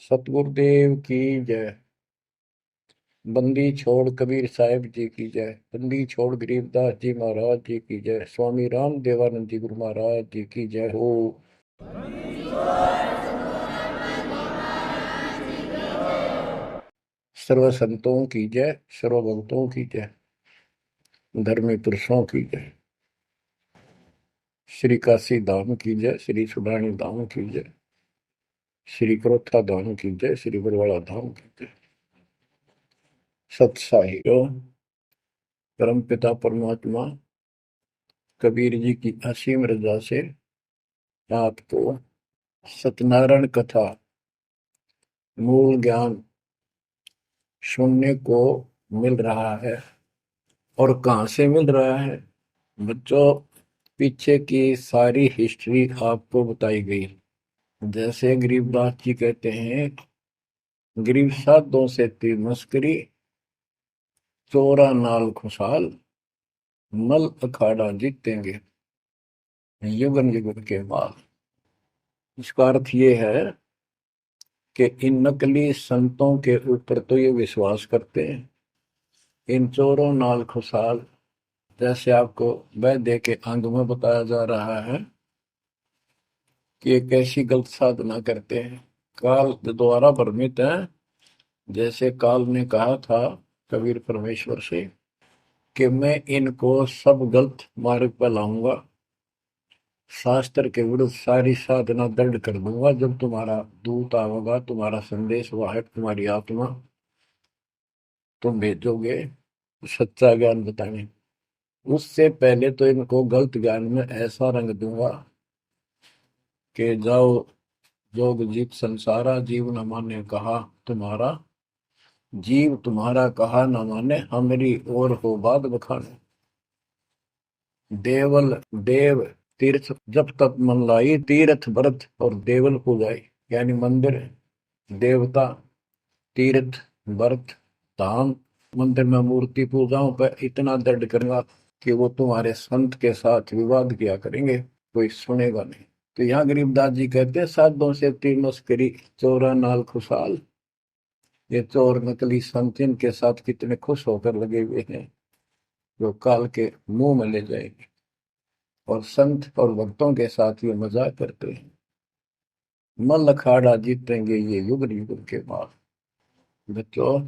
सतगुरुदेव की जय। बंदी छोड़ कबीर साहिब जी की जय। बंदी छोड़ गरीबदास जी महाराज जी की जय। स्वामी राम देवानंद जी गुरु महाराज जी की जय हो। सर्व संतों की जय, सर्व भक्तों की जय, धर्मी पुरुषों की जय। श्री काशी धाम की जय, श्री सुडानी धाम की जय, श्री क्रोथा धाम की जय, श्री बरवाड़ा धाम की जय। सत्साहियो परम पिता परमात्मा कबीर जी की असीम रजा से आपको सत्यनारायण कथा मूल ज्ञान सुनने को मिल रहा है। और कहाँ से मिल रहा है बच्चों? पीछे की सारी हिस्ट्री आपको बताई गई। जैसे गरीबदास जी कहते हैं, गरीब साधों से तीर मस्करी, चोरा नाल खुशहाल, मल अखाड़ा जीतेंगे युगन युगन के माल। इसका अर्थ ये है कि इन नकली संतों के ऊपर तो ये विश्वास करते हैं, इन चोरों नाल खुशहाल, जैसे आपको वैद्य के अंग में बताया जा रहा है कि एक ऐसी गलत साधना करते हैं, काल द्वारा भ्रमित है। जैसे काल ने कहा था कबीर परमेश्वर से कि मैं इनको सब गलत मार्ग पर लाऊंगा, शास्त्र के विरुद्ध सारी साधना दृढ़ कर दूंगा। जब तुम्हारा दूत आवेगा, तुम्हारा संदेश वाहक, तुम्हारी आत्मा, तुम भेजोगे सच्चा ज्ञान बताने, उससे पहले तो इनको गलत ज्ञान में ऐसा रंग दूंगा कि जाओ जोग जीत संसारा, जीव न माने कहा तुम्हारा, जीव तुम्हारा कहा न माने, हमारी ओर हो बाद बखाने। देवल देव तीर्थ जब तक मन लाई, तीर्थ व्रत और देवल पूजाई। यानी मंदिर, देवता, तीर्थ, व्रत, धाम, मंदिर में मूर्ति पूजाओं पर इतना दृढ़ करूंगा कि वो तुम्हारे संत के साथ विवाद किया करेंगे, कोई सुनेगा नहीं। तो यहाँ गरीबदास जी कहते हैं, साधों से तीर मस्करी, चोरा नाल खुशहाल। ये चोर नकली संत इनके साथ कितने खुश होकर लगे हुए हैं, जो काल के मुंह में ले जाएंगे। और संत और भक्तों के साथ ये मजाक करते हैं। मल अखाड़ा जीतेंगे ये युगन युगन के बाद। बच्चों,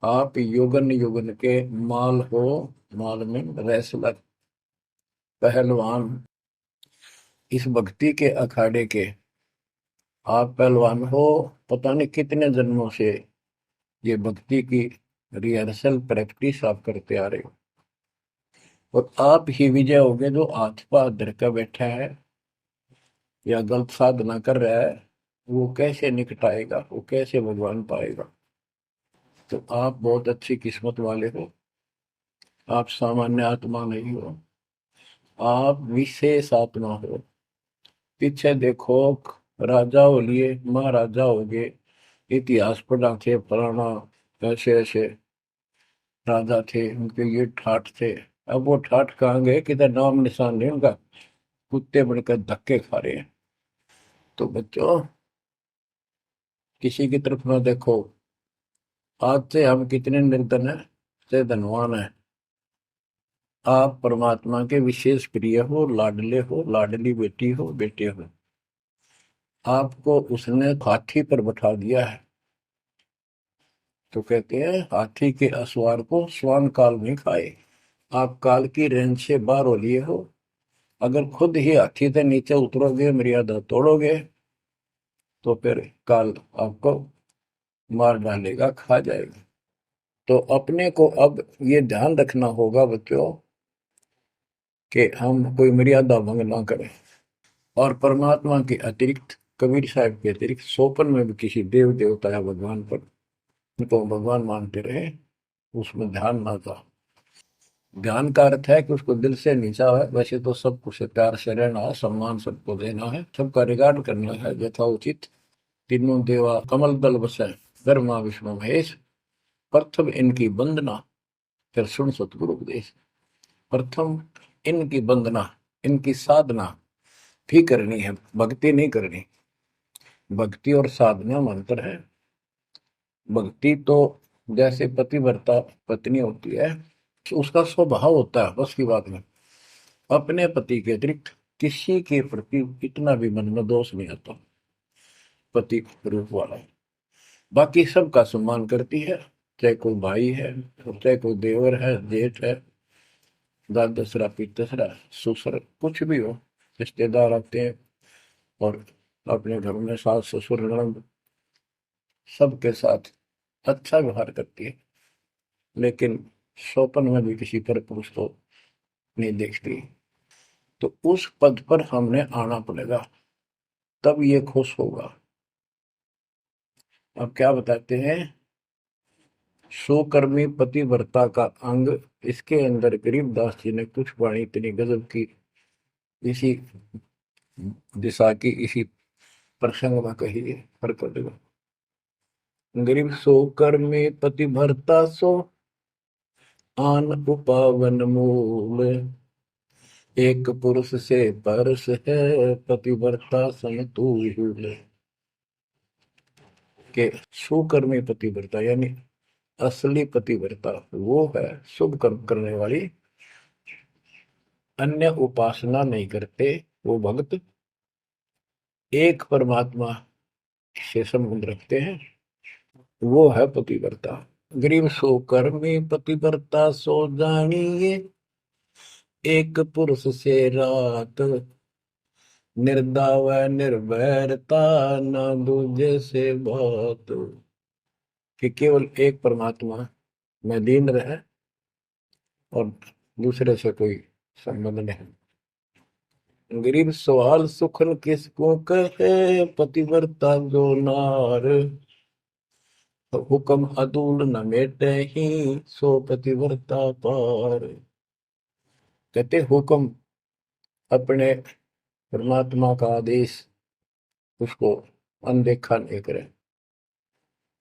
आप युगन युगन के माल हो, माल में रेसलर, पहलवान, इस भक्ति के अखाड़े के आप पहलवान हो। पता नहीं कितने जन्मों से ये भक्ति की रिहर्सल प्रैक्टिस आप करते आ रहे हो, और आप ही विजय होगे। जो हाथ पा धर कर बैठा है या गलत साधना कर रहा है, वो कैसे निकटाएगा, वो कैसे भगवान पाएगा? तो आप बहुत अच्छी किस्मत वाले हो। आप सामान्य आत्मा नहीं हो, आप विशेष आत्मा हो। पीछे देखो, राजा हो लिए, महाराजा हो गए, इतिहास पढ़ा थे, फलाना ऐसे ऐसे राजा थे, उनके ये ठाठ थे। अब वो ठाठ कहाँ गए? किधर नाम निशान नहीं उनका, कुत्ते बनकर धक्के खा रहे हैं। तो बच्चों, किसी की तरफ ना देखो। आज से हम कितने निर्धन है से धनवान है। आप परमात्मा के विशेष प्रिय हो, लाडले हो, लाडली बेटी हो, बेटे हो। आपको उसने हाथी पर बैठा दिया है। तो कहते हैं, हाथी के असवार को स्वान काल नहीं खाए। आप काल की रेंज से बाहर हो लिए हो। अगर खुद ही हाथी से नीचे उतरोगे, मर्यादा तोड़ोगे, तो फिर काल आपको मार डालेगा, खा जाएगा। तो अपने को अब ये ध्यान रखना होगा बच्चों कि हम कोई मर्यादा भंग ना करें। और परमात्मा के अतिरिक्त, कबीर साहब के अतिरिक्त सोपन में भी किसी देव देवता या भगवान पर उनको भगवान मानते रहे, उसमें ध्यान ना था। ध्यान का अर्थ है कि उसको दिल से नीचा है। वैसे तो सबको से प्यार से रहना है, सम्मान सबको देना है, सबका रिगार्ड करना है यथोचित। तीनों देवा कमल दल बसे, ब्रह्मा विष्णु महेश, प्रथम इनकी वंदना, फिर सुन सतगुरु उपदेश। प्रथम इनकी वंदना, इनकी साधना भी करनी है, भक्ति नहीं करनी। भक्ति और साधना मंत्र है। भक्ति तो जैसे पतिव्रता पत्नी होती है, उसका स्वभाव होता है बस की बात में, अपने पति के अतिरिक्त किसी के प्रति इतना भी मन में दोष नहीं आता, पति रूप वाला। बाकी सबका सम्मान करती है, चाहे कोई भाई है, चाहे कोई देवर है, जेठ है, दादसरा पितसरा ससुर कुछ भी हो, रिश्तेदार आते हैं और अपने घर में सास ससुर ननद सबके साथ अच्छा व्यवहार करती है, लेकिन स्वप्न में भी किसी पर पुरुष को नहीं देखती। तो उस पद पर हमने आना पड़ेगा, तब ये खुश होगा। अब क्या बताते हैं, सुकर्मी पतिव्रता का अंग, इसके अंदर गरीबदास जी ने कुछ वाणी इतनी गजब की इसी दिशा की इसी प्रसंग में कही है। गरीब सो कर्मी पतिव्रता सो आन उपावन मूल, एक पुरुष से परस है पतिव्रता समतुल। के सुकर्मी पतिव्रता यानी असली पतिव्रता वो है शुभ कर्म करने वाली, अन्य उपासना नहीं करते वो भक्त, एक परमात्मा से संबंध रखते हैं, वो है पतिव्रता। गरीब सो कर्मी पतिव्रता सो जानिए, एक पुरुष से रात, निर्दाव निर्भरता न दूजे से बात। कि केवल एक परमात्मा में लीन रहे और दूसरे से कोई संबंध नहीं। गरीब सवाल सुखन किसको कहे, पतिव्रता जो नार, हुक्म अदूल न मेटे ही, सो पतिव्रता पार। कहते हुक्म अपने परमात्मा का आदेश उसको अनदेखा नहीं करे,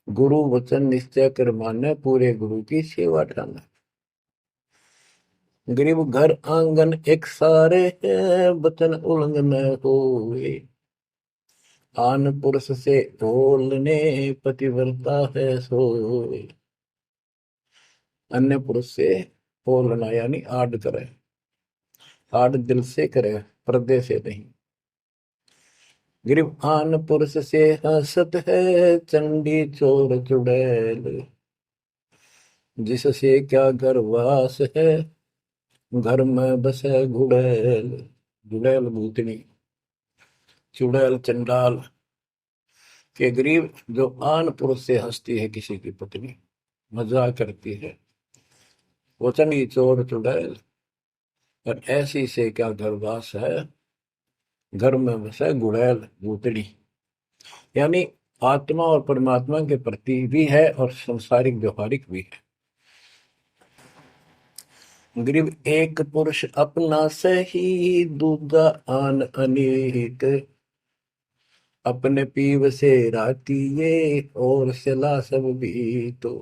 गुरु वचन निश्चय कर माने, पूरे गुरु की सेवा ठाना। गरीब घर आंगन एक सारे है, वचन उल्लंघन होए, आन पुरुष से बोलने पतिव्रता है सोए। अन्य पुरुष से बोलना यानी आड़ करे, आड़ दिल से करे, पर्दे से नहीं। गरीब आन पुरुष से हंसत है, चंडी चोर चुड़ैल, जिससे क्या घर वास है, घर में बसे घुड़ैल। घुड़ैल भूतनी, चुड़ैल चंडाल। के गरीब जो आन पुरुष से हंसती है किसी की पत्नी, मजाक करती है, वचनी चोर चुड़ैल, और ऐसी से क्या घरवास है, घर में बसे घुड़ैल भूतनी। यानी आत्मा और परमात्मा के प्रति भी है और संसारिक व्यवहारिक भी है। गरीब एक पुरुष अपना सही, दूजा आन अनेक, अपने पीव से राती ये, और सिला सब भी तो।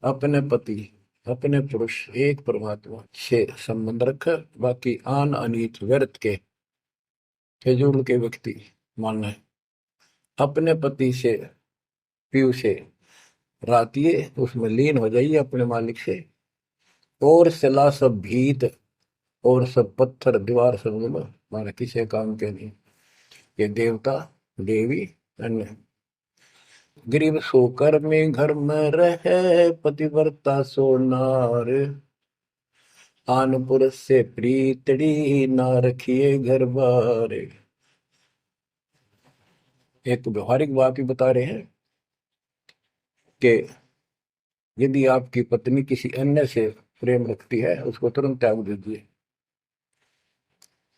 अपने पति अपने पुरुष एक परमात्मा से संबंध रखकर, बाकी आन अनीत व्यर्थ के फिजूल के व्यक्ति मानना, अपने पति से पीव से रातिए, उसमें लीन हो जाइए अपने मालिक से, और सिला सब भीत, और सब पत्थर दीवार सब हमारे किसी काम के नहीं, ये देवता देवी अन्य। गरीब सोकर में घर में रहे, पतिव्रता सो नार, आन पुरुष से प्रीतड़ी, ना रखिए घर बार। एक व्यवहारिक बात भी बता रहे हैं कि यदि आपकी पत्नी किसी अन्य से प्रेम रखती है, उसको तुरंत त्याग दीजिए,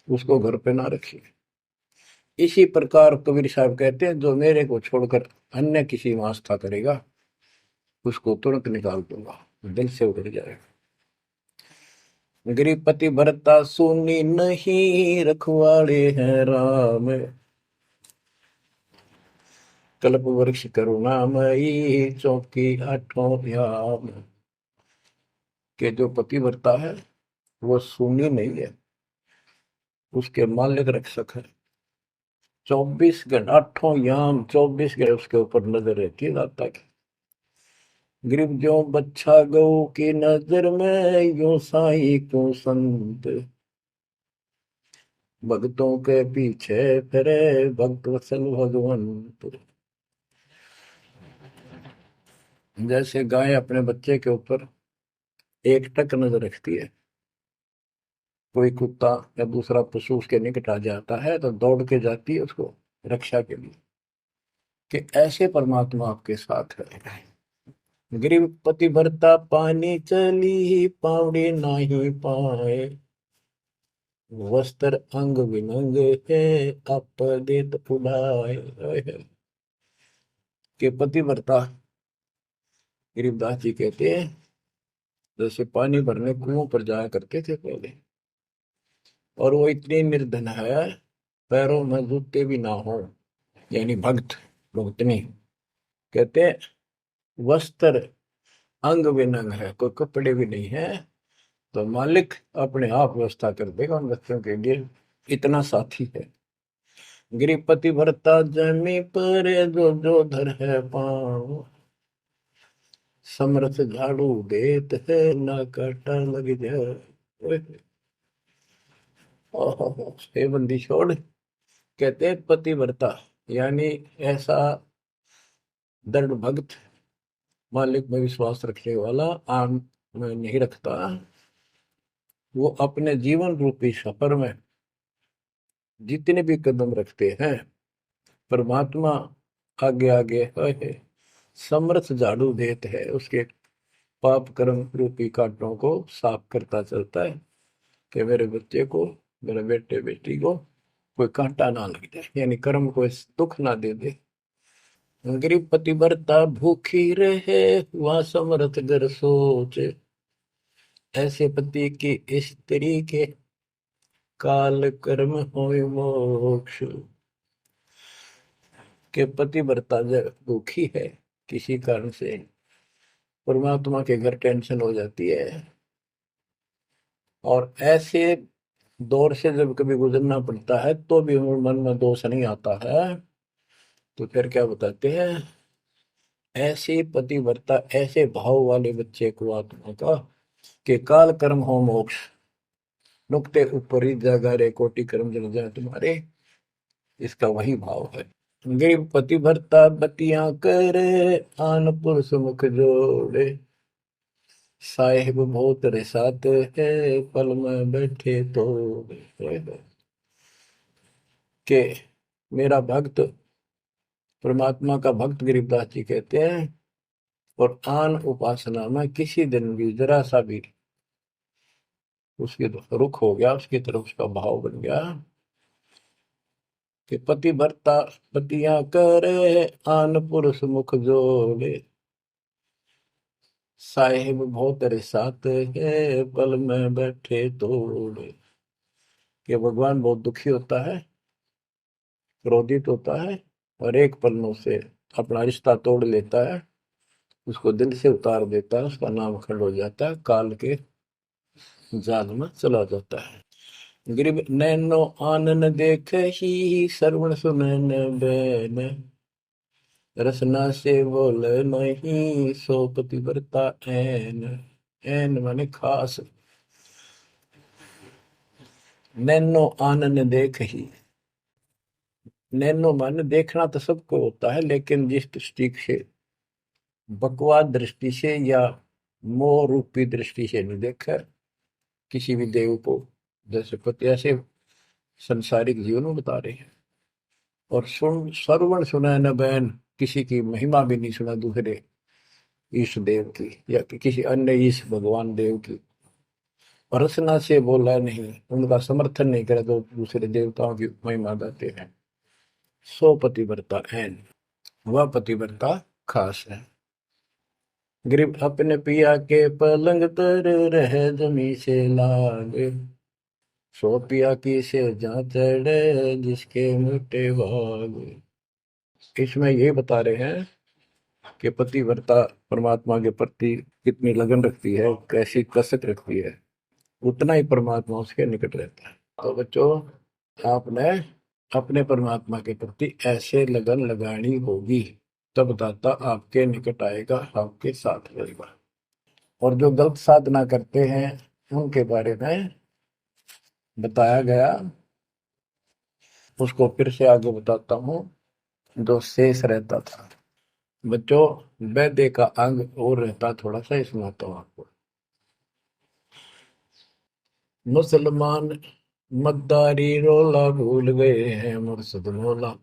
उसको घर पे ना रखिए। इसी प्रकार कबीर साहब कहते हैं, जो मेरे को छोड़कर अन्य किसी में आस्था करेगा, उसको तुरंत निकाल दूंगा, दिल से उतर जाएगा। गरीब पतिव्रता सुनी नहीं, रखवाड़े हैं राम, कल्प वृक्ष करुणामयी, चौकी आठों याम। के जो पतिव्रता है वो सुनी नहीं है, उसके मालिक रक्षक है, 24 घंटे 8 याम 24 घंटे उसके ऊपर नजर रहती है दाता की। ग्रीब जो बच्चा गौ की नजर में, यूं साई को संत भक्तों के पीछे फिरे, भक्त वत्सल भगवंत। जैसे गाय अपने बच्चे के ऊपर एक टक नजर रखती है, कोई कुत्ता या दूसरा पशु उसके निकट आ जाता है तो दौड़ के जाती है उसको रक्षा के लिए, कि ऐसे परमात्मा आपके साथ है। गरीब पति भरता पानी चली, पावड़ी नाही पाए, वस्त्र अंग विनंग है, आप देत उड़ाए। के पति भरता गरीबदास जी कहते हैं, जैसे पानी भरने कुओं पर जाया करते थे पहले, और वो इतनी निर्धन है पैरों में जूते भी ना हो, यानी भक्त भक्तनी। कहते हैं वस्त्र अंग विनंग है, कोई कपड़े भी नहीं है, तो मालिक अपने आप व्यवस्था कर देगा उन बच्चों के लिए, इतना साथी है। गिरिपति भरता जमी पर जो जो धर है पाँव, समरथ झाड़ू देत है ना काटा लग जाए। हे बंदी छोड़, कहते हैं पतिव्रता यानी ऐसा दृढ़ भक्त, मालिक में विश्वास रखने वाला, आम में नहीं रखता, वो अपने जीवन रूपी सफर में जितने भी कदम रखते हैं परमात्मा आगे आगे है, समर्थ झाड़ू देते है, उसके पाप कर्म रूपी कांटों को साफ करता चलता है, कि मेरे बच्चे को, मेरे बेटे बेटी को कोई कांटा ना लग जाए, यानी कर्म को दुख ना दे दे। गरीब पतिव्रता भूखी रहे, वह समर्थ घर सोच, ऐसे पति की स्त्री के काल कर्म होय मोक्ष। के पतिव्रता जब दुखी है किसी कारण से, परमात्मा के घर टेंशन हो जाती है, और ऐसे दौर से जब कभी गुजरना पड़ता है तो भी मन में दोष नहीं आता है, तो फिर क्या बताते हैं, ऐसे पतिव्रता ऐसे भाव वाले बच्चे को आत्मा का, कि काल कर्म हो मोक्ष, नुक्ते ऊपर ही जागा रे कोटि कर्म जल जाए तुम्हारे, इसका वही भाव है। गरीब पतिव्रता बतियां करे, आन पुरुष मुख जोड़े, साहेब बहुत रिसात है, पल में बैठे तो के मेरा भक्त, परमात्मा का भक्त गरीबदास जी कहते हैं, और आन उपासना में किसी दिन भी जरा सा भी उसके रुख हो गया, उसकी तरफ उसका भाव बन गया, कि पति भरता पतियां करे, आन पुरुष मुख जोड़े, साहेब बहुत रिसात है, पल में बैठे तोड़े। कि भगवान बहुत दुखी होता है, क्रोधित होता है, और एक पल में उसे अपना रिश्ता तोड़ लेता है, उसको दिल से उतार देता है, उसका नाम खंड हो जाता है, काल के जाल में चला जाता है। गरीब नैनो आनन देख ही, श्रवण सुनन बैन, रसना से बोल नहीं, सो पतिव्रता ऐन। ऐन माने खास, नैनो आनन देख ही, नैनो माने देखना तो सबको होता है, लेकिन जिस दृष्टि से, बकवाद दृष्टि से या मोह रूपी दृष्टि से नहीं देखा किसी भी देव को, जैसे पति ऐसे संसारिक जीवन में बता रहे हैं। और सुन श्रवण सुना न बैन, किसी की महिमा भी नहीं सुना दूसरे ईश देव की या किसी अन्य ईश भगवान देव की, और रसना से बोला नहीं, उनका समर्थन नहीं करे तो दूसरे देवताओं की महिमा गाते हैं। सो पतिव्रता ऐन, वह पतिव्रता खास है। गरीब अपने पिया के पलंग तर रह जमी से लागे, सो पिया की से जहाँ चढ़े, जिसके मोटे भाग। इसमें ये बता रहे हैं कि पतिव्रता परमात्मा के प्रति कितनी लगन रखती है, कैसी कसक रखती है, उतना ही परमात्मा उसके निकट रहता है। तो बच्चों, आपने अपने परमात्मा के प्रति ऐसे लगन लगानी होगी, तब दाता आपके निकट आएगा, आपके साथ रहेगा। और जो गलत साधना करते हैं उनके बारे में बताया गया, उसको फिर से आगे बताता हूँ। जो शेष रहता था बच्चों, वैद्य का अंग और रहता थोड़ा सा, इसमें आता हूँ आपको। मुसलमान मद्दारी रोला भूल गए हैं मुर्शद मौला,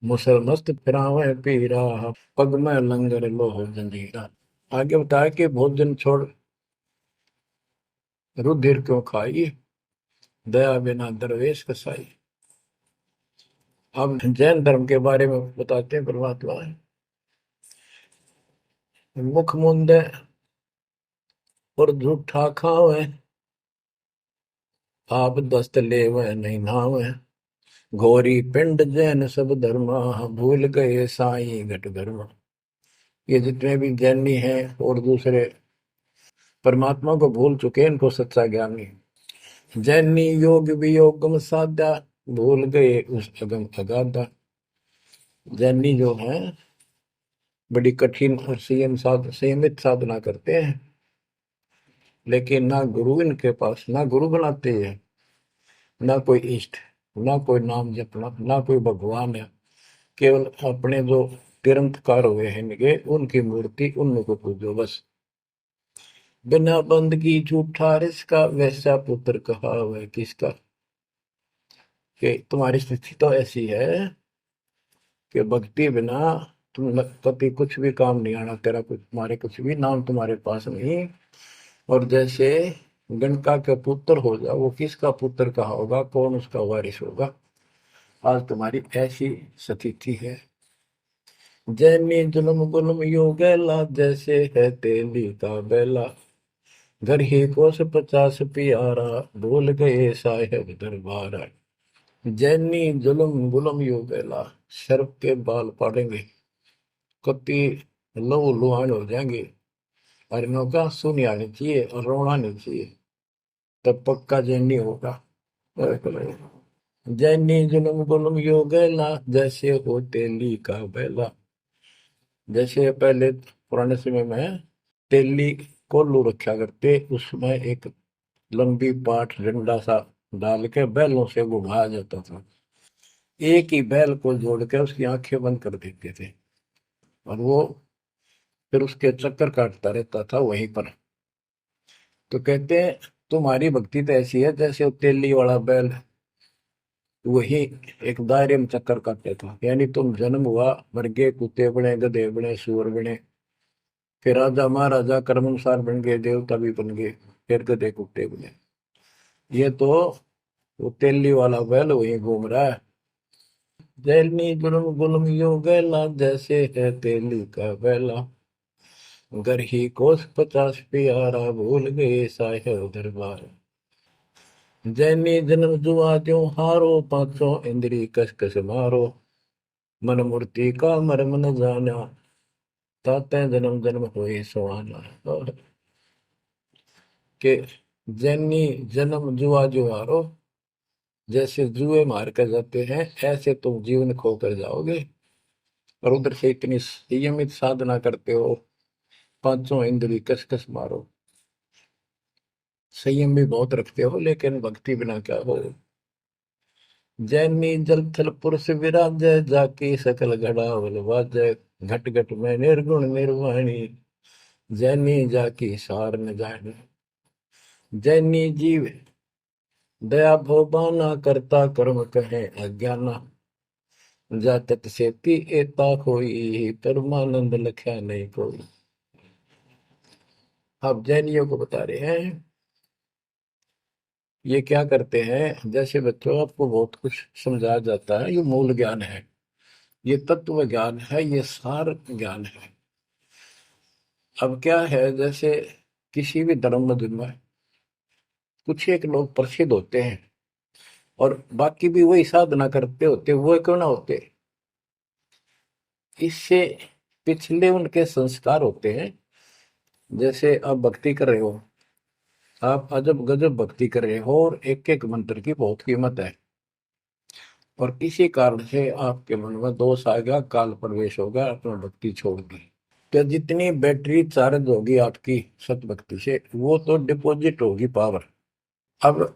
मुसलमस्त फिरावे पीरा, पग में लंगर लोह जंजीरा। आगे बताया कि भोजन छोड़ रुधिर क्यों खाई, दया बिना दरवेश कसाई। अब जैन धर्म के बारे में बताते हैं परमात्मा। मुख मुंदे और झूठा खावे, आप दस्त लेवे नहीं नावे, घोरी पिंड जैन सब धर्मा, भूल गए साईं घट धर्मा। ये जितने भी जैनी हैं और दूसरे परमात्मा को भूल चुके हैं, इनको सच्चा ज्ञान नहीं। जैनी योग वियोगम साधा, भूल गए उस अगम अगाधा। जैनी जो है बड़ी कठिन और संयमित साधना करते हैं, लेकिन ना गुरु इनके पास, ना गुरु बनाते हैं, ना कोई इष्ट, ना कोई नाम जपना, ना कोई भगवान है। केवल अपने जो तिरंतकार हुए हैं इनके, उनकी मूर्ति, उनको पूजो बस। बिना बंदगी झूठा रिसका, वैसा पुत्र कहा वह किसका। कि तुम्हारी स्थिति तो ऐसी है कि भक्ति बिना तुम कभी कुछ भी काम नहीं आना, तेरा कुछ, तुम्हारे कुछ भी नाम तुम्हारे पास नहीं। और जैसे गणका का पुत्र हो जा, वो किसका पुत्र कहा होगा, कौन उसका वारिस होगा। आज तुम्हारी ऐसी स्थिति है। जैनी जुल्म गुल्म योगेला, जैसे है तेली का बेला, घर ही कोस 50 प्यारा, भूल गए साहेब दरबारा। जैनी जुल्म गुलम योगेला, सर्प के बाल पाड़ेंगे, कति लहू लुहान हो जाएंगे, और इनका सुनी आनी चाहिए और रोना नहीं चाहिए, तब पक्का जैनी होगा। जैनी जुल्म गुलम योगेला, जैसे हो तेली का बेला। जैसे पहले पुराने समय में तेली कोल्लू रखा करते, उसमें एक लंबी पाठ डंडा सा डाल के बैलों से घुमाया जाता था। एक ही बैल को जोड़ के उसकी आंखें बंद कर देते थे, और वो फिर उसके चक्कर काटता रहता था वहीं पर। तो कहते हैं तुम्हारी भक्ति तो ऐसी है जैसे वो तेली वाला बैल वही एक दायरे में चक्कर काटते था। यानी तुम जन्म हुआ, मर गए, कुत्ते बने, गधे बने, सुअर बने, फिर राजा महाराजा कर्मानुसार बन गए, देवता भी बन गए, फिर गधे कुत्ते बने। ये तो वो तेली वाला बैल वही घूम रहा है। जैनी जुल्म गुल्म यूं गैला, जैसे है तेली का बैला, घर ही कोस 50 प्यारा, भूल गए साहेब दरबार। जैनी जन्म जुआ त्यों हारो, पांचों इंद्री कस कस मारो, मन मूर्ति का मर्म न जाना, ताते जन्म जन्म हुए सुहाना। और के जैनी जन्म जुआ जो हारो, जैसे जुए मार कर जाते हैं ऐसे तुम जीवन खो कर जाओगे। और उधर से इतनी संयमित साधना करते हो, पांचों इंद्री कस कस मारो, संयम भी बहुत रखते हो, लेकिन भक्ति बिना क्या हो। जैनी जल थल पुरुष विराजय, जाकी सकल घड़ावल वाजय, घट घट में निर्गुण निर्वाणी, जैनी जाकी सार न जाने। जैनी जीव दया भोबाना, करता कर्म कहे अज्ञाना, जातक सेती एता कोई, परमानंद लख्या नहीं कोई। अब जैनियों को बता रहे हैं ये क्या करते हैं। जैसे बच्चों आपको बहुत कुछ समझाया जाता है, ये मूल ज्ञान है, ये तत्व ज्ञान है, ये सार ज्ञान है। अब क्या है, जैसे किसी भी धर्म में कुछ एक लोग प्रसिद्ध होते हैं और बाकी भी वही साधना करते होते, वो क्यों ना होते, इससे पिछले उनके संस्कार होते हैं। जैसे आप भक्ति कर रहे हो, आप अजब गजब भक्ति कर रहे हो, और एक एक मंत्र की बहुत कीमत है। और किसी कारण से आपके मन में दोष आ गया, काल प्रवेश हो गया, अपना भक्ति छोड़ दी, तो जितनी बैटरी चार्ज होगी आपकी सत भक्ति से वो तो डिपॉजिट होगी पावर। अब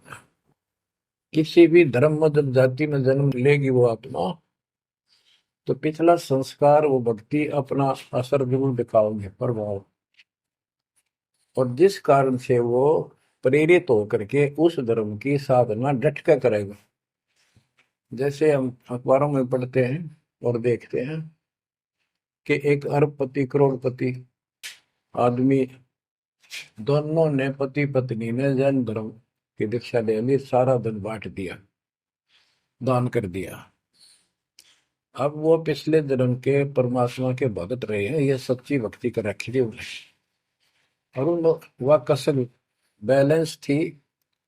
किसी भी धर्म मत जाति में जन्म लेगी वो आत्मा, तो पिछला संस्कार वो भक्ति अपना असर जरूर दिखाओगे, प्रभाव। और जिस कारण से वो प्रेरित होकर के उस धर्म की साधना डट कर करेगा। जैसे हम अखबारों में पढ़ते हैं और देखते हैं कि एक अरबपति करोड़पति आदमी दोनों ने, पति पत्नी ने जैन धर्म की दीक्षा ले ली, सारा धन बांट दिया, दान कर दिया। अब वो पिछले जन्म के परमात्मा के भगत रहे हैं, ये सच्ची भक्ति कर रखी थी उन्हें, और उन वह कसल बैलेंस थी,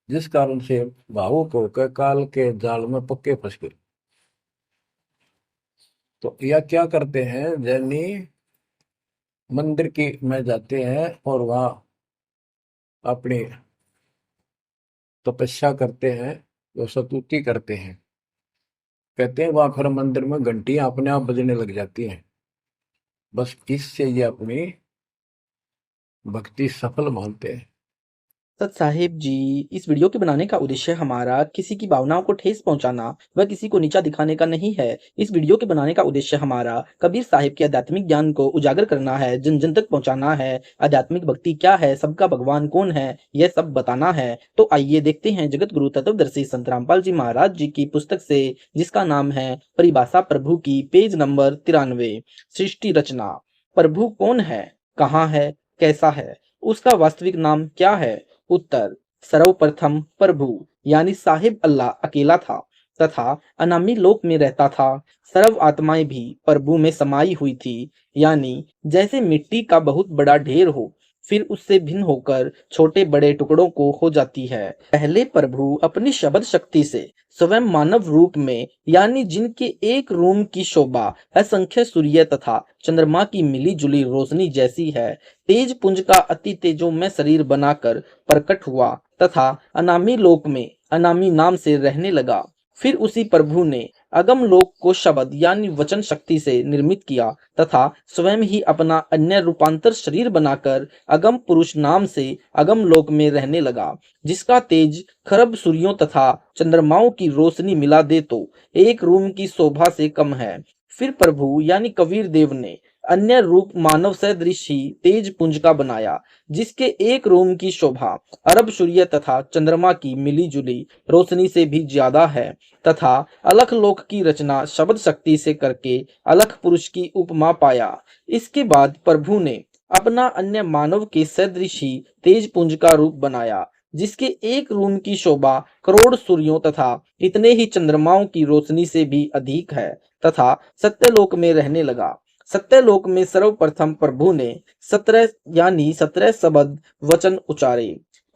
जिस कारण से भावुक होकर काल के जाल में पक्के फंस गए। तो यह क्या करते हैं, जैनी मंदिर की में जाते हैं और वहां अपनी तपस्या करते हैं, जो स्तुति करते हैं, कहते हैं वहां फिर मंदिर में घंटियां अपने आप बजने लग जाती हैं। बस इससे ये अपनी भक्ति सफल मानते हैं। सत साहिब जी, इस वीडियो के बनाने का उद्देश्य हमारा किसी की भावनाओं को ठेस पहुंचाना व किसी को नीचा दिखाने का नहीं है। इस वीडियो के बनाने का उद्देश्य हमारा कबीर साहिब के आध्यात्मिक ज्ञान को उजागर करना है, जन जन तक पहुंचाना है। आध्यात्मिक भक्ति क्या है, सबका भगवान कौन है, यह सब बताना है। तो आइए देखते हैं जगत गुरु तत्वदर्शी संत रामपाल जी महाराज जी की पुस्तक से, जिसका नाम है परिभाषा प्रभु की, पेज नंबर 93, सृष्टि रचना। प्रभु कौन है, कहाँ है, कैसा है, उसका वास्तविक नाम क्या है? उत्तर, सर्वप्रथम प्रभु यानी साहिब अल्लाह अकेला था तथा अनामी लोक में रहता था। सर्व आत्माएं भी प्रभु में समाई हुई थी, यानी जैसे मिट्टी का बहुत बड़ा ढेर हो, फिर उससे भिन्न होकर छोटे बड़े टुकड़ों को हो जाती है। पहले प्रभु अपनी शब्द शक्ति से स्वयं मानव रूप में, यानी जिनके एक रूम की शोभा असंख्य सूर्य तथा चंद्रमा की मिली जुली रोशनी जैसी है, तेज पुंज का अति तेजोमय शरीर बनाकर प्रकट हुआ तथा अनामी लोक में अनामी नाम से रहने लगा। फिर उसी प्रभु ने अगम लोक को शब्द यानी वचन शक्ति से निर्मित किया तथा स्वयं ही अपना अन्य रूपांतर शरीर बनाकर अगम पुरुष नाम से अगम लोक में रहने लगा, जिसका तेज खरब सूर्यों तथा चंद्रमाओं की रोशनी मिला दे तो एक रूम की शोभा से कम है। फिर प्रभु यानी कबीर देव ने अन्य रूप मानव सदृश ही तेज पुंज का बनाया, जिसके एक रूम की शोभा अरब सूर्य तथा चंद्रमा की मिली जुली रोशनी से भी ज्यादा है तथा अलख लोक की रचना शब्द शक्ति से करके अलख पुरुष की उपमा पाया। इसके बाद प्रभु ने अपना अन्य मानव के सदृश ही तेज पुंज का रूप बनाया, जिसके एक रूम की शोभा करोड़ सूर्यों तथा इतने ही चंद्रमाओं की रोशनी से भी अधिक है तथा सत्यलोक में रहने लगा। सत्यलोक में सर्वप्रथम प्रभु ने 17 शब्द वचन उचारे।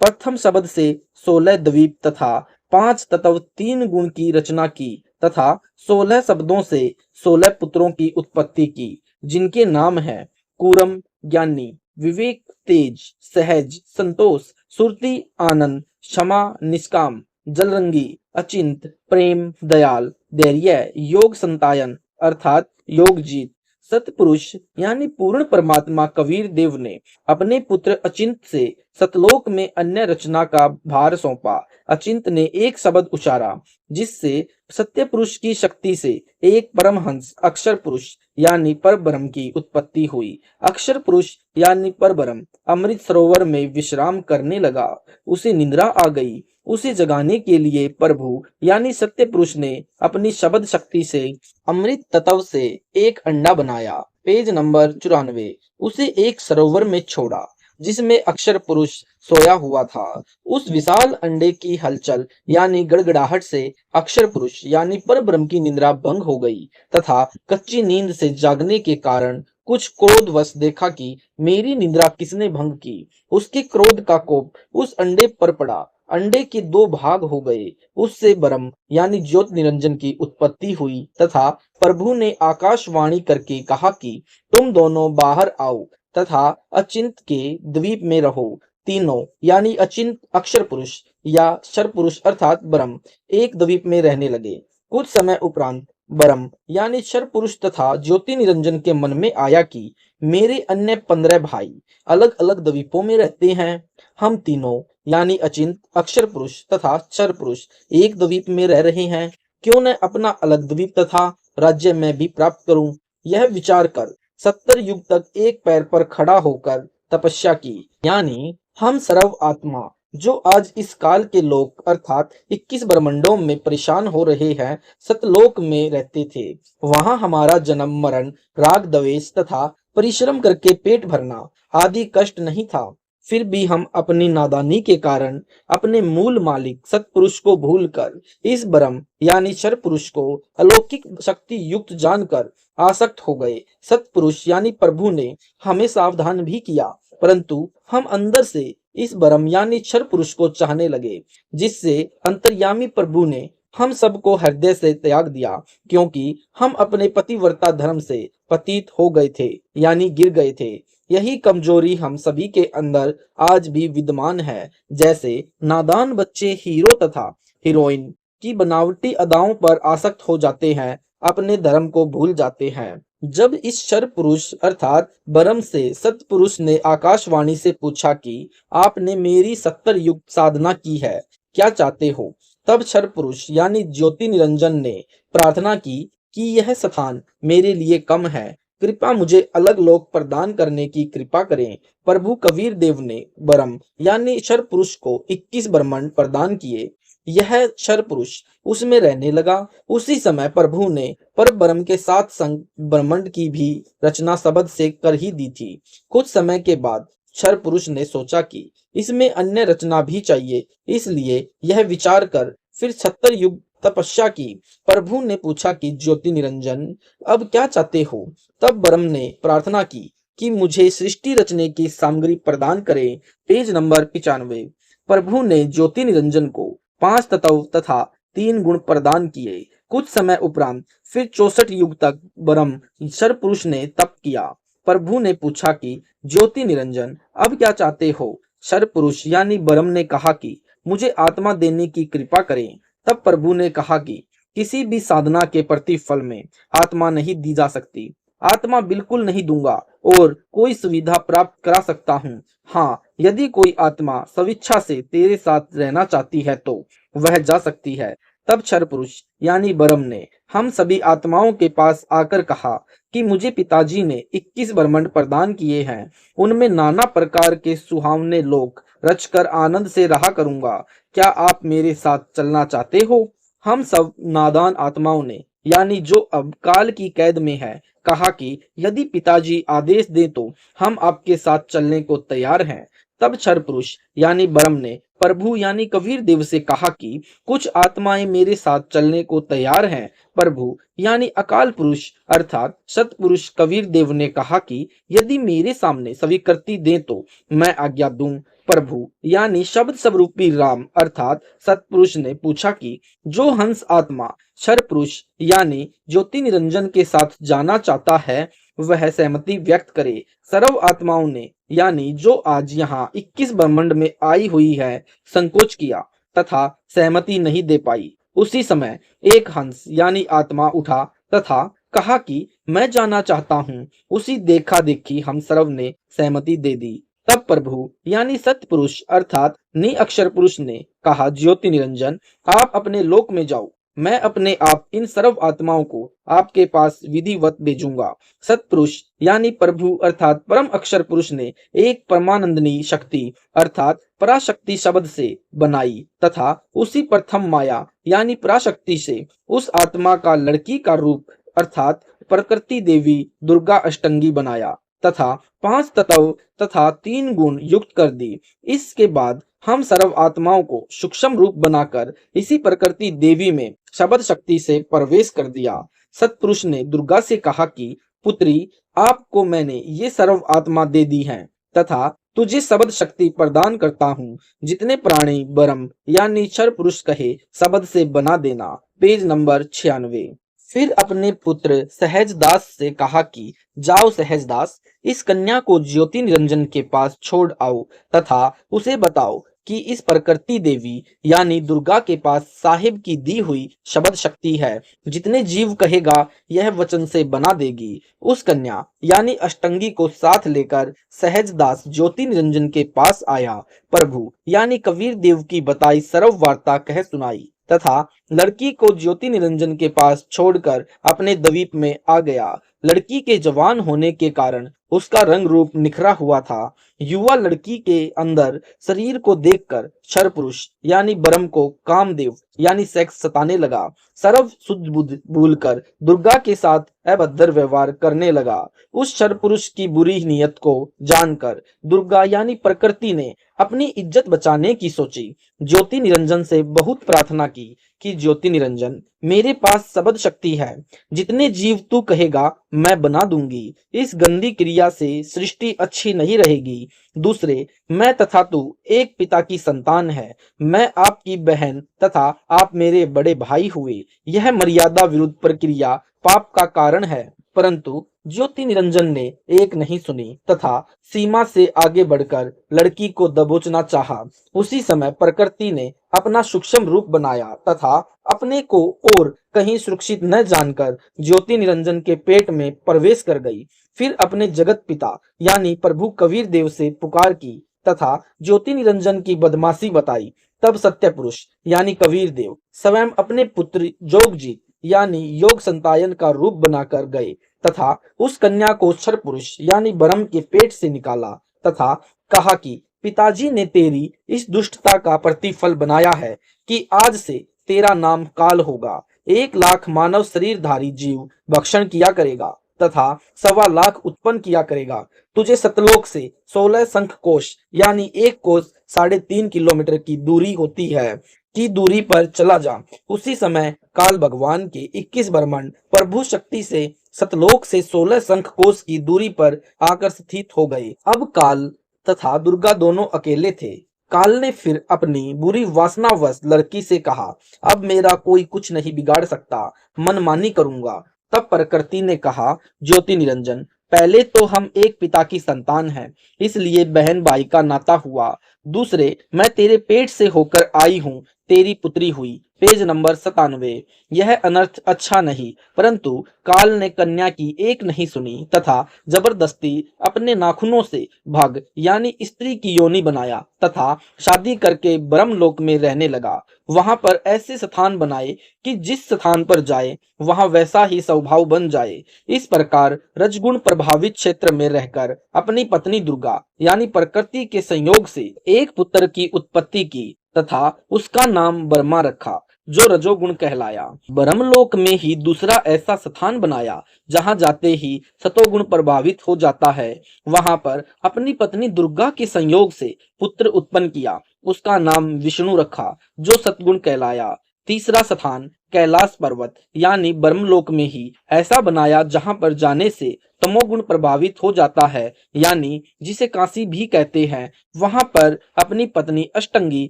प्रथम शब्द से 16 द्वीप तथा 5 तत्व 3 गुण की रचना की तथा 16 शब्दों से 16 पुत्रों की उत्पत्ति की, जिनके नाम है कूरम ज्ञानी, विवेक तेज, सहज संतोष, सुरति आनंद, क्षमा निष्काम, जलरंगी, अचिंत, प्रेम दयाल, धैर्य, योग संतायन अर्थात योग जीत। सतपुरुष यानी पूर्ण परमात्मा कबीर देव ने अपने पुत्र अचिंत से सतलोक में अन्य रचना का भार सौंपा। अचिंत ने एक शब्द उचारा, जिससे सत्य पुरुष की शक्ति से एक परमहंस अक्षर पुरुष यानी परब्रह्म की उत्पत्ति हुई। अक्षर पुरुष यानी परब्रह्म अमृत सरोवर में विश्राम करने लगा। उसे निद्रा आ गई। उसे जगाने के लिए प्रभु यानी सत्य पुरुष ने अपनी शब्द शक्ति से अमृत तत्व से एक अंडा बनाया। Page number 94। उसे एक सरोवर में छोड़ा, जिसमें अक्षर पुरुष सोया हुआ था। उस विशाल अंडे की हलचल यानी गड़गड़ाहट से अक्षर पुरुष यानी परब्रह्म की निद्रा भंग हो गई तथा कच्ची नींद से जागने के कारण कुछ क्रोधवश देखा कि मेरी निद्रा किसने भंग की। उसके क्रोध का कोप उस अंडे पर पड़ा। अंडे के 2 भाग हो गए। उससे ब्रह्म यानी ज्योत निरंजन की उत्पत्ति हुई तथा प्रभु ने आकाशवाणी करके कहा कि तुम दोनों बाहर आओ तथा अचिंत के द्वीप में रहो। तीनों यानी अचिंत, अक्षर पुरुष या क्षर पुरुष अर्थात ब्रह्म एक द्वीप में रहने लगे कुछ समय उपरांत बरम यानी क्षर पुरुष तथा ज्योति निरंजन के मन में आया कि मेरे अन्य 15 भाई अलग अलग द्वीपों में रहते हैं। हम तीनों यानी अचिंत, अक्षर पुरुष तथा क्षर पुरुष एक द्वीप में रह रहे हैं। क्यों न अपना अलग द्वीप तथा राज्य में भी प्राप्त करूं। यह विचार कर 70 युग तक एक पैर पर खड़ा होकर तपस्या की। यानी हम सर्व आत्मा जो आज इस काल के लोक अर्थात 21 ब्रह्मांडों में परेशान हो रहे हैं, सतलोक में रहते थे। वहां हमारा जन्म, मरण, राग द्वेष तथा परिश्रम करके पेट भरना आदि कष्ट नहीं था। फिर भी हम अपनी नादानी के कारण अपने मूल मालिक सतपुरुष को भूलकर इस ब्रह्म यानी क्षर पुरुष को अलौकिक शक्ति युक्त जानकर आसक्त हो गए। सतपुरुष यानी प्रभु ने हमें सावधान भी किया, परंतु हम अंदर से इस ब्रह्म यानी क्षर पुरुष को चाहने लगे, जिससे अंतर्यामी प्रभु ने हम सबको हृदय से त्याग दिया, क्योंकि हम अपने पतिव्रता धर्म से पतित हो गए थे यानी गिर गए थे। यही कमजोरी हम सभी के अंदर आज भी विद्यमान है। जैसे नादान बच्चे हीरो तथा हीरोइन की बनावटी अदाओं पर आसक्त हो जाते हैं, अपने धर्म को भूल जाते हैं। जब इस क्षर पुरुष अर्थात ब्रह्म से सतपुरुष ने आकाशवाणी से पूछा कि आपने मेरी 70 युग साधना की है, क्या चाहते हो? तब क्षर पुरुष यानी ज्योति निरंजन ने प्रार्थना की कि यह स्थान मेरे लिए कम है, कृपा मुझे अलग लोक प्रदान करने की कृपा करें। प्रभु कबीर देव ने ब्रह्म यानी क्षर पुरुष को 21 ब्रह्मांड प्रदान किए। यह क्षर पुरुष उसमें रहने लगा। उसी समय प्रभु ने पर ब्रह्म के साथ संग ब्रह्मांड की भी रचना शब्द से कर ही दी थी। कुछ समय के बाद क्षर पुरुष ने सोचा कि इसमें अन्य रचना भी चाहिए, इसलिए यह विचार कर फिर 70 युग तपस्या की। प्रभु ने पूछा कि ज्योति निरंजन अब क्या चाहते हो? तब ब्रह्म ने प्रार्थना की कि मुझे सृष्टि रचने की सामग्री प्रदान करें। Page number 95। प्रभु ने ज्योति निरंजन को 5 तत्व तथा 3 गुण प्रदान किए। कुछ समय उपरांत फिर 64 युग तक ब्रह्म क्षर पुरुष ने तप किया। प्रभु ने पूछा कि ज्योति निरंजन अब क्या चाहते हो? क्षर पुरुष यानी ब्रह्म ने कहा कि मुझे आत्मा देने की कृपा करें। तब प्रभु ने कहा कि किसी भी साधना के प्रतिफल में आत्मा नहीं दी जा सकती। आत्मा बिल्कुल नहीं दूंगा और कोई सुविधा प्राप्त करा सकता हूँ। हाँ, यदि कोई आत्मा स्वेच्छा से तेरे साथ रहना चाहती है तो वह जा सकती है। तब क्षर पुरुष यानी ब्रह्म ने हम सभी आत्माओं के पास आकर कहा कि मुझे पिताजी ने 21 ब्रह्मांड प्रदान किए हैं, उनमें नाना प्रकार के सुहावने लोक रचकर आनंद से रहा करूंगा। क्या आप मेरे साथ चलना चाहते हो? हम सब नादान आत्माओं ने यानी जो अब काल की कैद में है कहा कि यदि पिताजी आदेश दें तो हम आपके साथ चलने को तैयार हैं। तब क्षर पुरुष यानी ब्रह्म ने प्रभु यानी कबीर देव से कहा कि कुछ आत्माएं मेरे साथ चलने को तैयार हैं। प्रभु यानी अकाल पुरुष अर्थात सतपुरुष कबीर देव ने कहा कि यदि मेरे सामने स्वीकृति दें तो मैं आज्ञा दूं। प्रभु यानी शब्द स्वरूपी राम अर्थात सतपुरुष ने पूछा कि जो हंस आत्मा क्षर पुरुष यानी ज्योति निरंजन के साथ जाना चाहता है वह सहमति व्यक्त करे। सर्व आत्माओं ने यानी जो आज यहाँ 21 ब्रह्मांड में आई हुई है संकोच किया तथा सहमति नहीं दे पाई। उसी समय एक हंस यानी आत्मा उठा तथा कहा कि मैं जाना चाहता हूँ। उसी देखा देखी हम सर्व ने सहमति दे दी। तब प्रभु यानी सत्य पुरुष अर्थात निअक्षर पुरुष ने कहा ज्योति निरंजन आप अपने लोक में जाओ, मैं अपने आप इन सर्व आत्माओं को आपके पास विधिवत भेजूंगा। सतपुरुष यानी प्रभु अर्थात परम अक्षर पुरुष ने एक परमानंदनी शक्ति अर्थात पराशक्ति शब्द से बनाई तथा उसी प्रथम माया यानी पराशक्ति से उस आत्मा का लड़की का रूप अर्थात प्रकृति देवी दुर्गा अष्टंगी बनाया तथा 5 तत्व तथा 3 गुण युक्त कर दी। इसके बाद हम सर्व आत्माओं को सूक्ष्म रूप बनाकर इसी प्रकृति देवी में शब्द शक्ति से प्रवेश कर दिया। सतपुरुष ने दुर्गा से कहा कि पुत्री आपको मैंने ये सर्व आत्मा दे दी है तथा तुझे शब्द शक्ति प्रदान करता हूँ। जितने प्राणी ब्रह्म यानी क्षर पुरुष कहे शब्द से बना देना। Page number 96। फिर अपने पुत्र सहजदास से कहा कि जाओ सहजदास, इस कन्या को ज्योति निरंजन के पास छोड़ आओ तथा उसे बताओ कि इस प्रकृति देवी यानी दुर्गा के पास साहिब की दी हुई शब्द शक्ति है। जितने जीव कहेगा यह वचन से बना देगी। उस कन्या यानी अष्टंगी को साथ लेकर सहजदास ज्योति निरंजन के पास आया। प्रभु यानी कबीर देव की बताई सर्व वार्ता कह सुनाई तथा लड़की को ज्योति निरंजन के पास छोड़कर अपने द्वीप में आ गया। लड़की के जवान होने के कारण उसका रंग रूप निखरा हुआ था। युवा लड़की के अंदर शरीर को देखकर क्षर पुरुष यानी ब्रह्म को कामदेव यानी सेक्स सताने लगा। सर्व शुद्ध बुद्ध भूलकर दुर्गा के साथ अभद्र व्यवहार करने लगा। उस क्षर पुरुष की बुरी नीयत को जानकर दुर्गा यानी प्रकृति ने अपनी इज्जत बचाने की सोची। ज्योति निरंजन से बहुत प्रार्थना की कि ज्योति निरंजन मेरे पास शब्द शक्ति है, जितने जीव तू कहेगा मैं बना दूंगी। इस गंदी क्रिया से सृष्टि अच्छी नहीं रहेगी। दूसरे, मैं तथा तू एक पिता की संतान है। मैं आपकी बहन तथा आप मेरे बड़े भाई हुए। यह मर्यादा विरुद्ध प्रक्रिया पाप का कारण है। परंतु ज्योति निरंजन ने एक नहीं सुनी तथा सीमा से आगे बढ़कर लड़की को दबोचना चाहा। उसी समय प्रकृति ने अपना सूक्ष्म रूप बनाया तथा अपने को और कहीं सुरक्षित न जानकर ज्योति निरंजन के पेट में प्रवेश कर गई। फिर अपने जगत पिता यानी प्रभु कबीर देव से पुकार की तथा ज्योति निरंजन की बदमाशी बताई। तब सत्य पुरुष यानी कबीर देव स्वयं अपने पुत्र जोगजीत यानी योग संतायन का रूप बनाकर गए तथा उस कन्या को क्षर पुरुष यानी ब्रह्म के पेट से निकाला तथा कहा कि पिताजी ने तेरी इस दुष्टता का प्रतिफल बनाया है कि आज से तेरा नाम काल होगा। 1,00,000 मानव शरीरधारी जीव भक्षण किया करेगा तथा 1,25,00,000 उत्पन्न किया करेगा। तुझे सतलोक से 16 शंख कोश यानी एक कोश 3.5 किलोमीटर की दूरी होती है की दूरी पर चला जा। उसी समय काल भगवान के 21 ब्रह्मांड प्रभु शक्ति से सतलोक से 16 शंख कोश की दूरी पर आकर स्थित हो गए। अब काल तथा दुर्गा दोनों अकेले थे। काल ने फिर अपनी बुरी वासनावश लड़की से कहा, अब मेरा कोई कुछ नहीं बिगाड़ सकता, मनमानी करूंगा। तब प्रकृति ने कहा, ज्योति निरंजन पहले तो हम एक पिता की संतान हैं, इसलिए बहन भाई का नाता हुआ। दूसरे, मैं तेरे पेट से होकर आई हूँ, तेरी पुत्री हुई। Page number 97। यह अनर्थ अच्छा नहीं, परंतु काल ने कन्या की एक नहीं सुनी तथा जबरदस्ती अपने नाखूनों से भग यानी स्त्री की योनि बनाया तथा शादी करके ब्रह्मलोक में रहने लगा। वहां पर ऐसे स्थान बनाए कि जिस स्थान पर जाए वहां वैसा ही स्वभाव बन जाए। इस प्रकार रजगुण प्रभावित क्षेत्र में रहकर अपनी पत्नी दुर्गा यानी प्रकृति के संयोग से एक पुत्र की उत्पत्ति की तथा उसका नाम ब्रह्मा रखा, जो रजोगुण कहलाया। ब्रह्मलोक में ही दूसरा ऐसा स्थान बनाया जहां जाते ही सतोगुण प्रभावित हो जाता है। वहां पर अपनी पत्नी दुर्गा के संयोग से पुत्र उत्पन्न किया, उसका नाम विष्णु रखा, जो सतगुण कहलाया। तीसरा स्थान कैलाश पर्वत यानी ब्रह्मलोक में ही ऐसा बनाया जहां पर जाने से तमोगुण प्रभावित हो जाता है, यानी जिसे काशी भी कहते हैं। वहां पर अपनी पत्नी अष्टंगी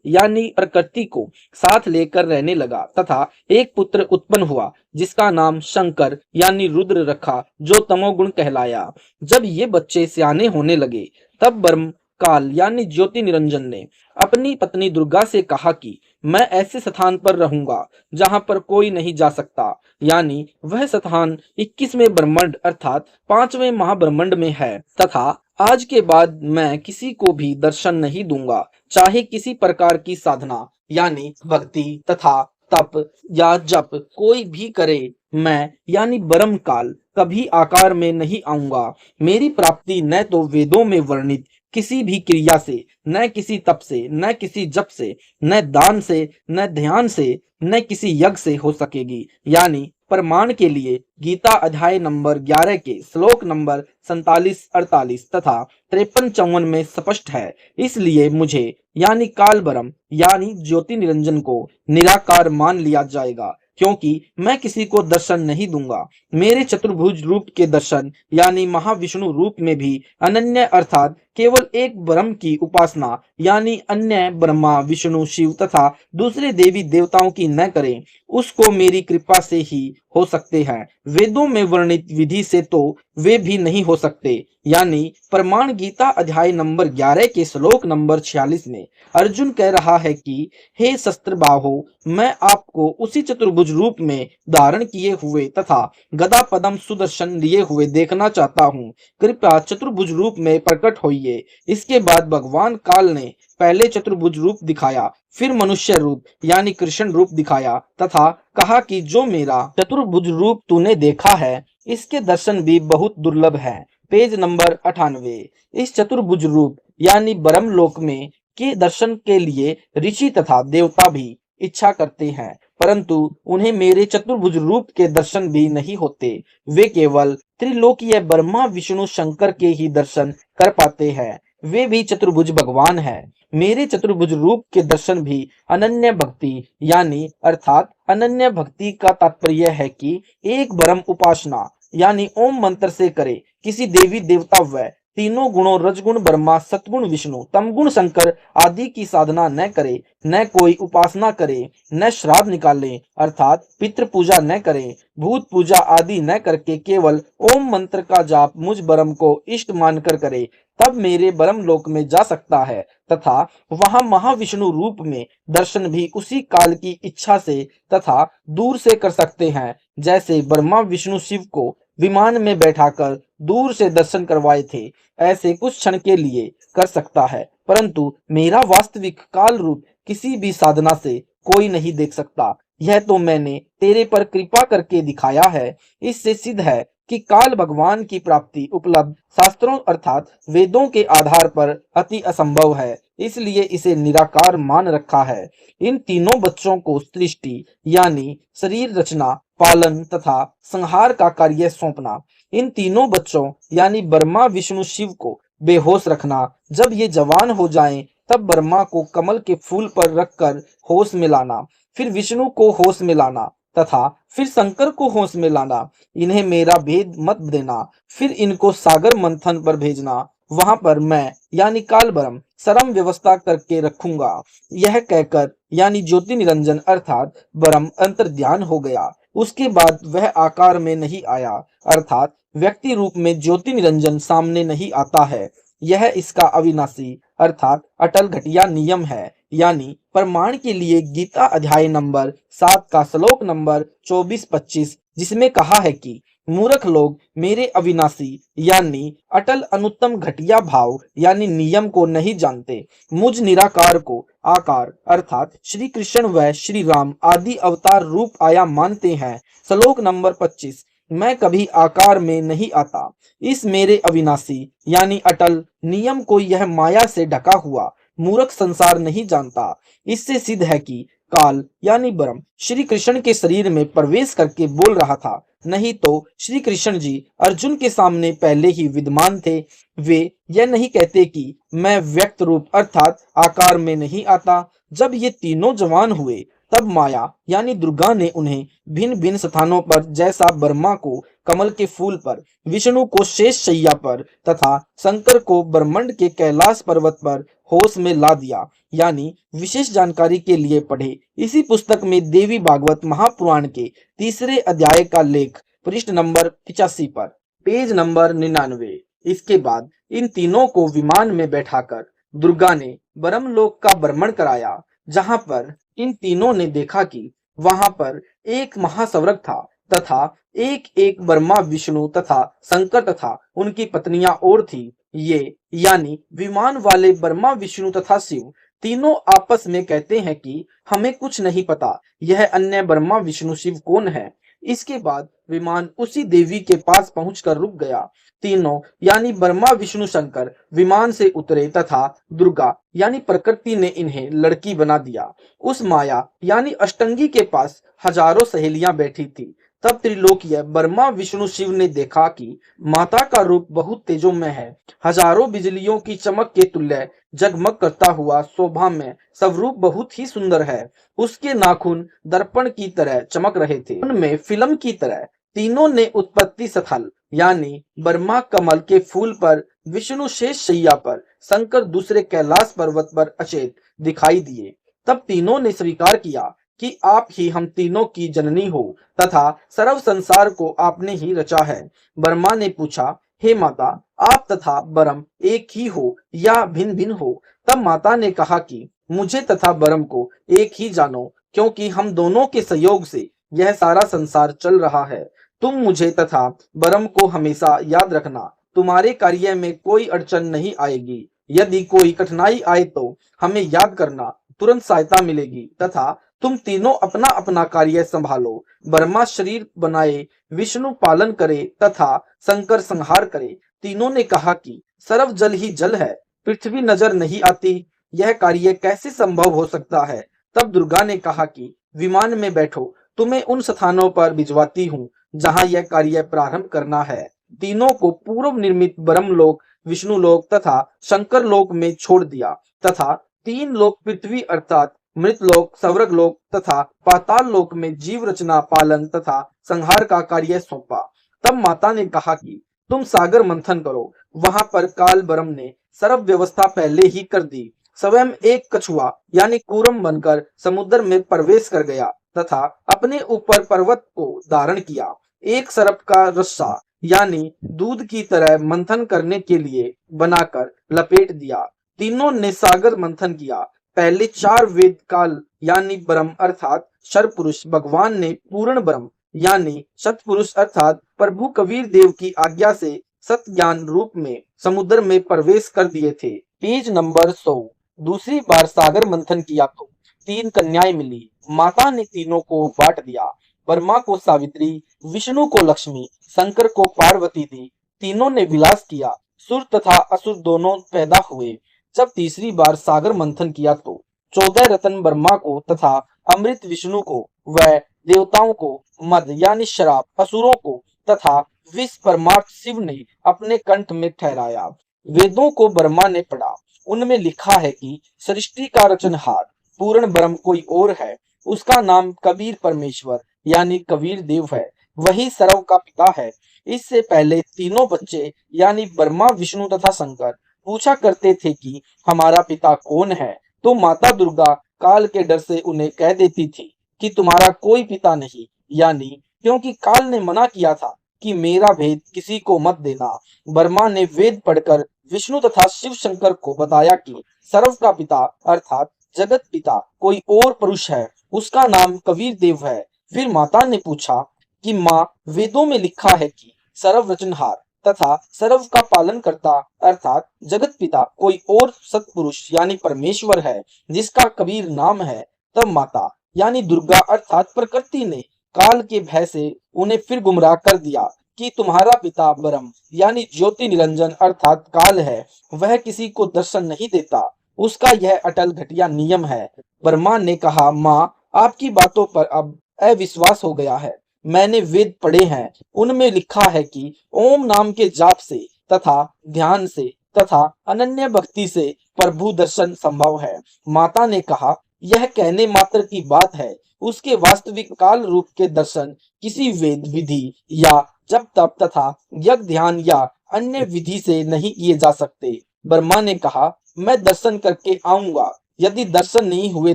यानी प्रकृति को साथ लेकर रहने लगा तथा एक पुत्र उत्पन्न हुआ, जिसका नाम शंकर यानी रुद्र रखा, जो तमोगुण कहलाया। जब ये बच्चे सियाने होने लगे तब ब्रह्म काल यानी ज्योति निरंजन ने अपनी पत्नी दुर्गा से कहा कि मैं ऐसे स्थान पर रहूंगा जहां पर कोई नहीं जा सकता, यानी वह स्थान 21वें ब्रह्मांड अर्थात 5वें महाब्रह्मांड में है तथा आज के बाद मैं किसी को भी दर्शन नहीं दूंगा, चाहे किसी प्रकार की साधना यानी भक्ति तथा तप या जप कोई भी करे। मैं यानी ब्रह्म काल कभी आकार में नहीं आऊंगा। मेरी प्राप्ति न तो वेदों में वर्णित किसी भी क्रिया से, न किसी तप से, न किसी जप से, न दान से, न ध्यान से, न किसी यज्ञ से हो सकेगी। यानी प्रमाण के लिए गीता अध्याय नंबर 11 के श्लोक नंबर 47-48 तथा 53-54 में स्पष्ट है। इसलिए मुझे यानी काल ब्रह्म यानी ज्योति निरंजन को निराकार मान लिया जाएगा, क्योंकि मैं किसी को दर्शन नहीं दूंगा। मेरे चतुर्भुज रूप के दर्शन यानी महाविष्णु रूप में भी अनन्य अर्थात केवल एक ब्रह्म की उपासना यानी अन्य ब्रह्मा विष्णु शिव तथा दूसरे देवी देवताओं की न करें, उसको मेरी कृपा से ही हो सकते हैं। वेदों में वर्णित विधि से तो वे भी नहीं हो सकते। यानी प्रमाण गीता अध्याय नंबर 11 के श्लोक नंबर 46 में अर्जुन कह रहा है कि हे शस्त्र बाहो, मैं आपको उसी चतुर्भुज रूप में धारण किए हुए तथा गदा पद्म सुदर्शन लिए हुए देखना चाहता हूँ। कृपया चतुर्भुज रूप में प्रकट होइए। इसके बाद भगवान काल ने पहले चतुर्भुज रूप दिखाया, फिर मनुष्य रूप यानी कृष्ण रूप दिखाया तथा कहा कि जो मेरा चतुर्भुज रूप तूने देखा है, इसके दर्शन भी बहुत दुर्लभ है। Page number 98। इस चतुर्भुज रूप यानी ब्रह्मलोक में के दर्शन के लिए ऋषि तथा देवता भी इच्छा करते हैं, परंतु उन्हें मेरे चतुर्भुज रूप के दर्शन भी नहीं होते। वे केवल त्रिलोकीय ब्रह्मा विष्णु शंकर के ही दर्शन कर पाते हैं। वे भी चतुर्भुज भगवान हैं। मेरे चतुर्भुज रूप के दर्शन भी अनन्य भक्ति यानी अर्थात अनन्य भक्ति का तात्पर्य है कि एक ब्रह्म उपासना यानी ओम मंत्र से करे। किसी देवी देवता व तीनों गुणों रजगुण ब्रह्मा सतगुण विष्णु तमगुण शंकर आदि की साधना न करे, न कोई उपासना करे, न श्राद्ध निकाले अर्थात पितृ पूजा न करे, भूत पूजा आदि न करके केवल ओम मंत्र का जाप मुझ ब्रह्म को इष्ट मानकर करे, तब मेरे ब्रह्म लोक में जा सकता है तथा वहां महाविष्णु रूप में दर्शन भी उसी काल की इच्छा से तथा दूर से कर सकते हैं, जैसे ब्रह्मा विष्णु शिव को विमान में बैठाकर दूर से दर्शन करवाए थे, ऐसे कुछ क्षण के लिए कर सकता है, परंतु मेरा वास्तविक काल रूप किसी भी साधना से कोई नहीं देख सकता। यह तो मैंने तेरे पर कृपा करके दिखाया है। इससे सिद्ध है कि काल भगवान की प्राप्ति उपलब्ध शास्त्रों अर्थात वेदों के आधार पर अति असंभव है, इसलिए इसे निराकार मान रखा है। इन तीनों बच्चों को सृष्टि यानी शरीर रचना, पालन तथा संहार का कार्य सौंपना, इन तीनों बच्चों यानी ब्रह्मा विष्णु शिव को बेहोश रखना, जब ये जवान हो जाएं तब ब्रह्मा को कमल के फूल पर रखकर होश में लाना, फिर विष्णु को होश में लाना तथा फिर शंकर को होश में लाना। इन्हें मेरा भेद मत देना, फिर इनको सागर मंथन पर भेजना, वहां पर मैं यानी काल ब्रह्म सरम व्यवस्था करके रखूंगा। यह कहकर यानी ज्योति निरंजन अर्थात ब्रह्म अंतर्ध्यान हो गया। उसके बाद वह आकार में नहीं आया अर्थात व्यक्ति रूप में ज्योति निरंजन सामने नहीं आता है। यह इसका अविनाशी अर्थात अटल घटिया नियम है। यानी प्रमाण के लिए गीता अध्याय नंबर 7 का श्लोक नंबर 24-25, जिसमें कहा है कि मूर्ख लोग मेरे अविनाशी यानी अटल अनुत्तम घटिया भाव यानी नियम को नहीं जानते। मुझ निराकार को आकार अर्थात श्री कृष्ण व श्री राम आदि अवतार रूप आया मानते हैं। श्लोक नंबर 25, मैं कभी आकार में नहीं आता। इस मेरे अविनाशी यानी अटल नियम को यह माया से ढका हुआ मूर्ख संसार नहीं जानता। इससे सिद्ध है कि काल यानी ब्रह्म श्री कृष्ण के शरीर में प्रवेश करके बोल रहा था, नहीं तो श्री कृष्ण जी अर्जुन के सामने पहले ही विद्यमान थे। वे यह नहीं कहते कि मैं व्यक्त रूप अर्थात आकार में नहीं आता। जब ये तीनों जवान हुए तब माया यानी दुर्गा ने उन्हें भिन्न भिन्न स्थानों पर, जैसा ब्रह्मा को कमल के फूल पर, विष्णु को शेष शैया पर तथा शंकर को ब्रह्मांड के कैलाश पर्वत पर होश में ला दिया। यानी विशेष जानकारी के लिए पढ़े इसी पुस्तक में देवी भागवत महापुराण के 3 अध्याय का लेख पृष्ठ नंबर 85 पर, पेज नंबर 99। इसके बाद इन तीनों को विमान में बैठाकर दुर्गा ने ब्रह्मलोक का भ्रमण कराया, जहां पर इन तीनों ने देखा कि वहां पर एक महास्वर्ग था तथा एक एक ब्रह्मा विष्णु तथा शंकर तथा उनकी पत्नियां और थी। ये यानी विमान वाले ब्रह्मा विष्णु तथा शिव तीनों आपस में कहते हैं कि हमें कुछ नहीं पता यह अन्य ब्रह्मा विष्णु शिव कौन है। इसके बाद विमान उसी देवी के पास पहुंचकर रुक गया। तीनों यानी ब्रह्मा विष्णु शंकर विमान से उतरे तथा दुर्गा यानी प्रकृति ने इन्हें लड़की बना दिया। उस माया यानी अष्टंगी के पास हजारों सहेलियां बैठी थी। तब त्रिलोकीय ब्रह्मा विष्णु शिव ने देखा कि माता का रूप बहुत तेजोमय है, हजारों बिजलियों की चमक के तुल्य जगमग करता हुआ शोभा में स्वरूप बहुत ही सुंदर है। उसके नाखून दर्पण की तरह चमक रहे थे, उनमें फिल्म की तरह। तीनों ने उत्पत्ति स्थल यानी ब्रह्मा कमल के फूल पर, विष्णु शेष शैया पर, शंकर दूसरे कैलाश पर्वत पर अचेत दिखाई दिए। तब तीनों ने स्वीकार किया कि आप ही हम तीनों की जननी हो तथा सर्व संसार को आपने ही रचा है। ब्रह्मा ने पूछा, हे माता, आप तथा ब्रह्म एक ही हो या भिन्न भिन्न हो? तब माता ने कहा कि मुझे तथा ब्रह्म को एक ही जानो, क्योंकि हम दोनों के सहयोग से यह सारा संसार चल रहा है। तुम मुझे तथा ब्रह्म को हमेशा याद रखना, तुम्हारे कार्य में कोई अड़चन नहीं आएगी। यदि कोई कठिनाई आए तो हमें याद करना, तुरंत सहायता मिलेगी। तथा तुम तीनों अपना अपना कार्य संभालो। ब्रह्मा शरीर बनाए, विष्णु पालन करे तथा शंकर संहार करे। तीनों ने कहा कि सर्व जल ही जल है, पृथ्वी नजर नहीं आती, यह कार्य कैसे संभव हो सकता है? तब दुर्गा ने कहा कि विमान में बैठो, तुम्हें उन स्थानों पर भिजवाती हूँ जहाँ यह कार्य प्रारंभ करना है। तीनों को पूर्व निर्मित ब्रह्मलोक, विष्णु लोक तथा शंकर लोक में छोड़ दिया तथा तीन लोक पृथ्वी अर्थात मृतलोक, स्वर्गलोक तथा पाताल लोक में जीव रचना, पालन तथा संहार का कार्य सौंपा। तब माता ने कहा कि तुम सागर मंथन करो। वहां पर काल ब्रह्म ने सर्व व्यवस्था पहले ही कर दी। स्वयं एक कछुआ यानी कूर्म बनकर समुद्र में प्रवेश कर गया तथा अपने ऊपर पर्वत को धारण किया। एक सर्प का रस्सा यानी दूध की तरह मंथन करने के लिए बनाकर लपेट दिया। तीनों ने सागर मंथन किया। पहले चार वेद काल यानी ब्रह्म अर्थात शर पुरुष भगवान ने पूर्ण ब्रह्म यानी सतपुरुष अर्थात प्रभु कबीर देव की आज्ञा से सत ज्ञान रूप में समुद्र में प्रवेश कर दिए थे। Page number 100। दूसरी बार सागर मंथन किया तो तीन कन्याएं मिली। माता ने तीनों को बांट दिया। ब्रह्मा को सावित्री, विष्णु को लक्ष्मी, शंकर को पार्वती दी। तीनों ने विलास किया। सुर तथा असुर दोनों पैदा हुए। जब तीसरी बार सागर मंथन किया तो 14 रत्न ब्रह्मा को तथा अमृत विष्णु को व देवताओं को, मद यानी शराब असुरों को तथा विष परमार्थ शिव ने अपने कंठ में ठहराया। वेदों को ब्रह्मा ने पढ़ा। उनमें लिखा है कि सृष्टि का रचनहार पूर्ण ब्रह्म कोई और है, उसका नाम कबीर परमेश्वर यानी कबीर देव है, वही सर्व का पिता है। इससे पहले तीनों बच्चे यानी ब्रह्मा, विष्णु तथा शंकर पूछा करते थे कि हमारा पिता कौन है, तो माता दुर्गा काल के डर से उन्हें कह देती थी कि तुम्हारा कोई पिता नहीं, यानी क्योंकि काल ने मना किया था कि मेरा भेद किसी को मत देना। ब्रह्मा ने वेद पढ़कर विष्णु तथा शिव शंकर को बताया कि सर्व का पिता अर्थात जगत पिता कोई और पुरुष है, उसका नाम कबीर देव है। फिर माता ने पूछा कि माँ, वेदों में लिखा है कि सर्व रचनहार तथा सर्व का पालन करता अर्थात जगत पिता कोई और सत्पुरुष यानी परमेश्वर है, जिसका कबीर नाम है। तब माता यानी दुर्गा अर्थात प्रकृति ने काल के भय से उन्हें फिर गुमराह कर दिया कि तुम्हारा पिता ब्रह्म यानी ज्योति निरंजन अर्थात काल है, वह किसी को दर्शन नहीं देता, उसका यह अटल घटिया नियम है। ब्रह्मा ने कहा, माँ, आपकी बातों पर अब अविश्वास हो गया है। मैंने वेद पढ़े हैं, उनमें लिखा है कि ओम नाम के जाप से तथा ध्यान से तथा अनन्य भक्ति से प्रभु दर्शन संभव है। माता ने कहा, यह कहने मात्र की बात है, उसके वास्तविक काल रूप के दर्शन किसी वेद विधि या जप तप तथा यज्ञ ध्यान या अन्य विधि से नहीं किए जा सकते। ब्रह्मा ने कहा, मैं दर्शन करके आऊंगा, यदि दर्शन नहीं हुए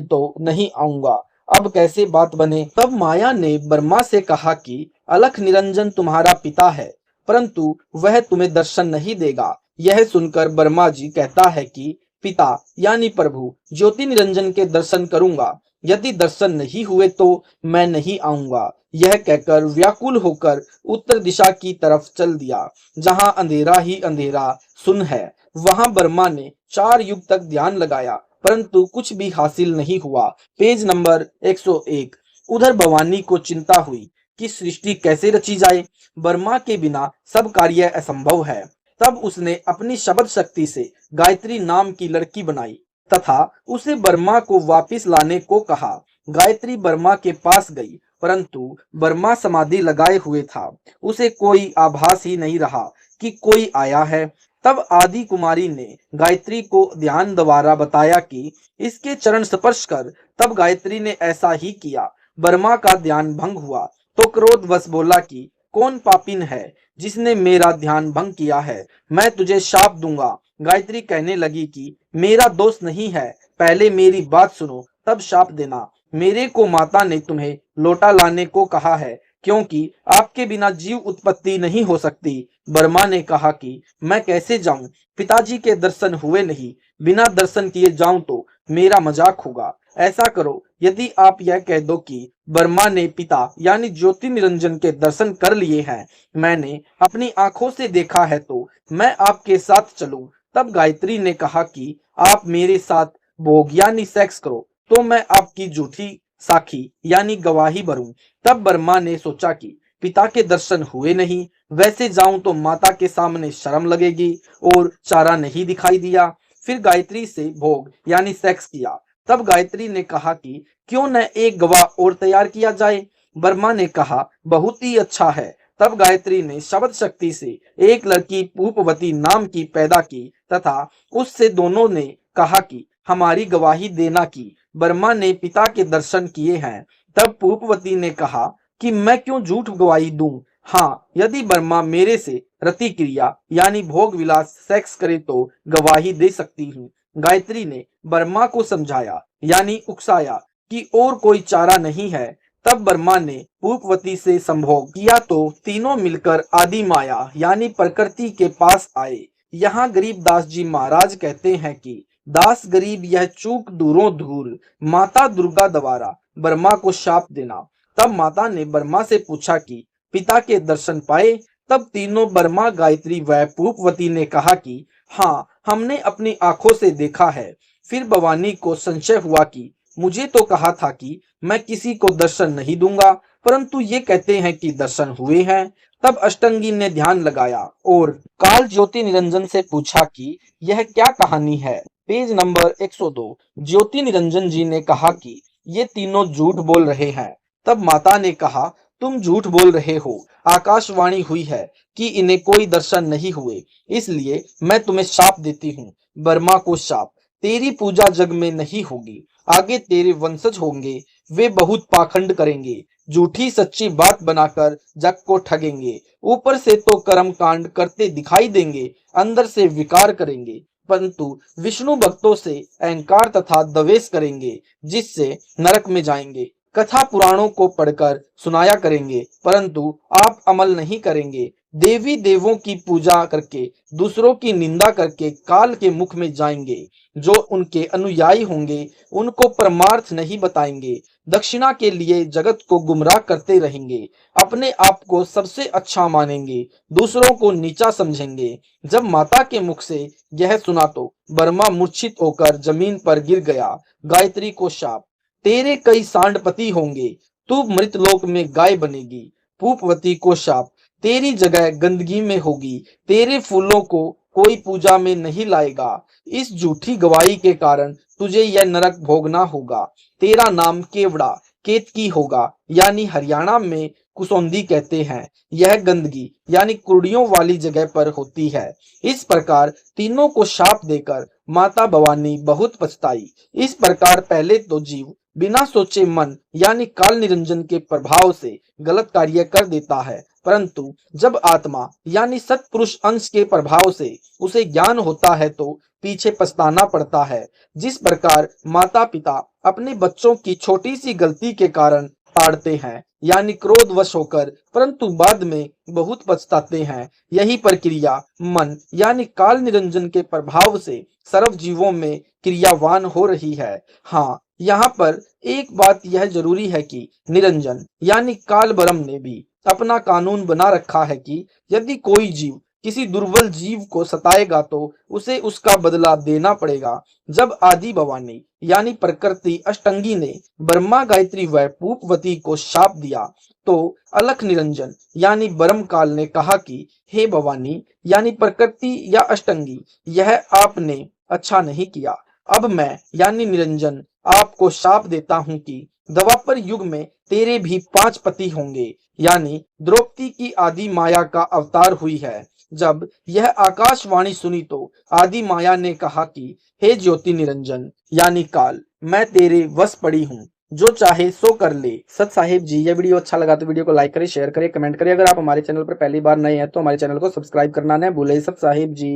तो नहीं आऊंगा, अब कैसे बात बने। तब माया ने ब्रह्मा से कहा कि अलख निरंजन तुम्हारा पिता है, परंतु वह तुम्हें दर्शन नहीं देगा। यह सुनकर ब्रह्मा जी कहता है कि पिता यानी प्रभु ज्योति निरंजन के दर्शन करूंगा, यदि दर्शन नहीं हुए तो मैं नहीं आऊंगा। यह कहकर व्याकुल होकर उत्तर दिशा की तरफ चल दिया, जहां अंधेरा ही अंधेरा सुन है। वहां ब्रह्मा ने 4 युग तक ध्यान लगाया, परंतु कुछ भी हासिल नहीं हुआ। Page number 101। उधर भवानी को चिंता हुई कि सृष्टि कैसे रची जाए, ब्रह्मा के बिना सब कार्य असंभव है। तब उसने अपनी शब्द शक्ति से गायत्री नाम की लड़की बनाई तथा उसे ब्रह्मा को वापिस लाने को कहा। गायत्री ब्रह्मा के पास गई, परंतु ब्रह्मा समाधि लगाए हुए था, उसे कोई आभास ही नहीं रहा कि कोई आया है। तब आदि कुमारी ने गायत्री को ध्यान द्वारा बताया कि इसके चरण स्पर्श कर। तब गायत्री ने ऐसा ही किया। ब्रह्मा का ध्यान भंग हुआ तो क्रोधवश बोला कि कौन पापिन है जिसने मेरा ध्यान भंग किया है, मैं तुझे शाप दूंगा। गायत्री कहने लगी कि मेरा दोस्त नहीं है, पहले मेरी बात सुनो तब शाप देना। मेरे को माता ने तुम्हें लोटा लाने को कहा है, क्योंकि आपके बिना जीव उत्पत्ति नहीं हो सकती। वर्मा ने कहा कि मैं कैसे जाऊं, पिताजी के दर्शन हुए नहीं, बिना दर्शन किए जाऊं तो मेरा मजाक होगा। ऐसा करो, यदि आप यह कह दो कि वर्मा ने पिता यानी ज्योति निरंजन के दर्शन कर लिए हैं, मैंने अपनी आंखों से देखा है, तो मैं आपके साथ चलूं। तब गायत्री ने कहा कि आप मेरे साथ भोग यानी सेक्स करो तो मैं आपकी झूठी साखी यानी गवाही भरूं। तब वर्मा ने सोचा कि पिता के दर्शन हुए नहीं, वैसे जाऊं तो माता के सामने शर्म लगेगी, और चारा नहीं दिखाई दिया। फिर गायत्री से भोग यानी सेक्स किया। तब गायत्री ने कहा कि क्यों न एक गवाह और तैयार किया जाए। वर्मा ने कहा बहुत ही अच्छा है। तब गायत्री ने शब्द शक्ति से एक लड़की पूपवती नाम की पैदा की तथा उससे दोनों ने कहा कि हमारी गवाही देना कि वर्मा ने पिता के दर्शन किए हैं। तब पूपवती ने कहा कि मैं क्यों झूठ गवाही दूं। हाँ, यदि वर्मा मेरे से रति क्रिया यानी भोग विलास सेक्स करे तो गवाही दे सकती हूँ। गायत्री ने वर्मा को समझाया यानी उकसाया कि और कोई चारा नहीं है। तब वर्मा ने पूपवती से संभोग किया तो तीनों मिलकर आदि माया यानी प्रकृति के पास आए। यहाँ गरीबदास जी महाराज कहते हैं कि दास गरीब यह चूक दूरों दूर, माता दुर्गा द्वारा वर्मा को शाप देना। तब माता ने वर्मा से पूछा कि पिता के दर्शन पाए। तब तीनों वर्मा गायत्री व पूपवती ने कहा कि हाँ, हमने अपनी आंखों से देखा है। फिर भवानी को संशय हुआ कि मुझे तो कहा था कि मैं किसी को दर्शन नहीं दूंगा, परंतु ये कहते हैं कि दर्शन हुए हैं। तब अष्टंगी ने ध्यान लगाया और काल ज्योति निरंजन से पूछा कि यह क्या कहानी है। Page number 102। ज्योति निरंजन जी ने कहा कि ये तीनों झूठ बोल रहे हैं। तब माता ने कहा तुम झूठ बोल रहे हो, आकाशवाणी हुई है कि इन्हें कोई दर्शन नहीं हुए, इसलिए मैं तुम्हें शाप देती हूँ। वर्मा को शाप, तेरी पूजा जग में नहीं होगी, आगे तेरे वंशज होंगे, वे बहुत पाखंड करेंगे, झूठी सच्ची बात बनाकर जग को ठगेंगे, ऊपर से तो कर्म कांड करते दिखाई देंगे, अंदर से विकार करेंगे, परंतु विष्णु भक्तों से अहंकार तथा द्वेष करेंगे, जिससे नरक में जाएंगे। कथा पुराणों को पढ़कर सुनाया करेंगे, परंतु आप अमल नहीं करेंगे। देवी देवों की पूजा करके दूसरों की निंदा करके काल के मुख में जाएंगे। जो उनके अनुयायी होंगे उनको परमार्थ नहीं बताएंगे, दक्षिणा के लिए जगत को गुमराह करते रहेंगे, अपने आप को सबसे अच्छा मानेंगे, दूसरों को नीचा समझेंगे। जब माता के मुख से यह सुना तो वर्मा मूर्छित होकर जमीन पर गिर गया। गायत्री को शाप, तेरे कई सांडपति होंगे, तू मृतलोक में गाय बनेगी। पूपवती को शाप, तेरी जगह गंदगी में होगी, तेरे फूलों को कोई पूजा में नहीं लाएगा, इस झूठी गवाही के कारण तुझे यह नरक भोगना होगा। तेरा नाम केवड़ा केतकी होगा, यानी हरियाणा में कुसौंधी कहते हैं। यह गंदगी यानी कुर्डियों वाली जगह पर होती है। इस प्रकार तीनों को शाप देकर माता भवानी बहुत पछताई। इस प्रकार पहले तो जीव बिना सोचे मन यानी काल निरंजन के प्रभाव से गलत कार्य कर देता है, परंतु जब आत्मा यानी सत्पुरुष अंश के प्रभाव से उसे ज्ञान होता है तो पीछे पछताना पड़ता है। जिस प्रकार माता पिता अपने बच्चों की छोटी सी गलती के कारण ताड़ते हैं यानी क्रोधवश होकर, परंतु बाद में बहुत पछताते हैं, यही प्रक्रिया मन यानी काल निरंजन के प्रभाव से सर्व जीवों में क्रियावान हो रही है। हाँ, यहाँ पर एक बात यह जरूरी है कि निरंजन यानी काल ब्रह्म ने भी अपना कानून बना रखा है कि यदि कोई जीव किसी दुर्बल जीव को सताएगा तो उसे उसका बदला देना पड़ेगा। जब आदि भवानी यानी प्रकृति अष्टंगी ने ब्रह्मा गायत्री व पूपवती को शाप दिया तो अलख निरंजन यानी ब्रह्म काल ने कहा कि हे भवानी यानी प्रकृति या अष्टंगी, यह आपने अच्छा नहीं किया। अब मैं यानी निरंजन आपको शाप देता हूं कि द्वापर युग में तेरे भी 5 पति होंगे, यानी द्रौपदी की आदि माया का अवतार हुई है। जब यह आकाशवाणी सुनी तो आदि माया ने कहा कि हे ज्योति निरंजन यानी काल, मैं तेरे वश पड़ी हूँ, जो चाहे सो कर ले। सत साहिब जी, यह वीडियो अच्छा लगा तो वीडियो को लाइक करें, शेयर करें, कमेंट करें। अगर आप हमारे चैनल पर पहली बार नए हैं तो हमारे चैनल को सब्सक्राइब करना न भूलें। सत साहिब जी।